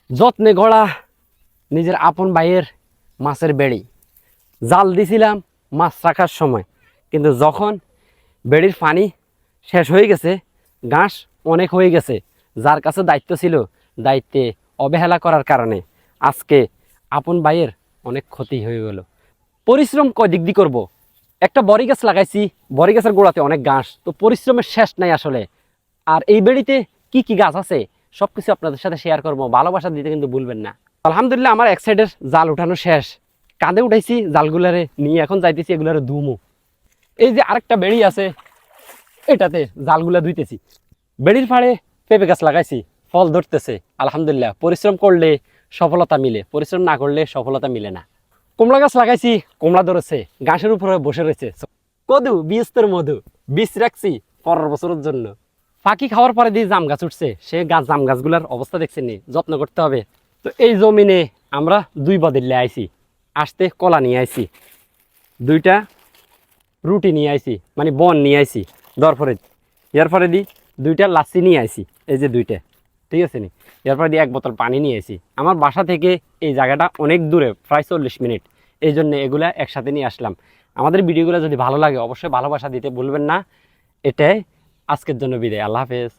যত্নে গড়া নিজের আপন ভাইয়ের মাছের বেড়ি। জাল দিছিলাম মাছ রাখার সময়, কিন্তু যখন বেড়ির পানি শেষ হয়ে গেছে, ঘাস অনেক হয়ে গেছে, যার কাছে দায়িত্ব ছিল দায়িত্বে অবহেলা করার কারণে আজকে আপন ভাইয়ের অনেক ক্ষতি হয়ে গেল। পরিশ্রম কয় দিক দিয়ে করবো? একটা বড়ি গাছ লাগাইছি, বড়ি গাছের গোড়াতে অনেক ঘাস, তো পরিশ্রমের শেষ নাই আসলে। আর এই বেড়িতে কি কি গাছ আছে সব কিছু আপনাদের সাথে শেয়ার করবো, ভালোবাসা দিতে কিন্তু ভুলবেন না। আলহামদুলিল্লাহ আমার এক সাইডের জাল উঠানো শেষ, কাঁধে উঠাইছি জালগুলারে নিয়ে, এখন যাইতেছি এগুলারে ধুমু। এই যে আরেকটা বেড়ি আছে, এটাতে জালগুলা ধুইতেছি। বেড়ির ফাড়ে পেঁপে গাছ লাগাইছি, ফল ধরতেছে আলহামদুলিল্লাহ। পরিশ্রম করলে সফলতা মিলে, পরিশ্রম না করলে সফলতা মিলে না। কমলা গাছ লাগাইছি, কমলা ধরেছে, ঘাসের উপরে বসে রয়েছে। কদু বীজতের মধু, বীজ রাখছি পরের বছরের জন্য। ফাঁকি খাওয়ার পরে দিয়ে জাম গাছ উঠছে, সে গাছ জাম গাছগুলার অবস্থা দেখছেন নি, যত্ন করতে হবে। তো এই জমিনে আমরা 2 বদলে আইছি, আসতে কলা নিয়ে আইছি, 2টা রুটি নিয়ে আইছি, মানে বন নিয়ে আইছি দরপরে। এরপরে দি 2টা লাচ্ছি নিয়ে আইছি, এই যে 2টা, ঠিক আছে নি। এরপরে দিয়ে 1 বোতল পানি নিয়ে আইছি। আমার বাসা থেকে এই জায়গাটা অনেক দূরে, প্রায় 40 মিনিট, এই জন্য এগুলা একসাথে নিয়ে আসলাম। আমাদের ভিডিওগুলো যদি ভালো লাগে অবশ্যই ভালোবাসা দিতে ভুলবেন না। এটাই আজকের জন্য বিদায়, আল্লাহ হাফেজ।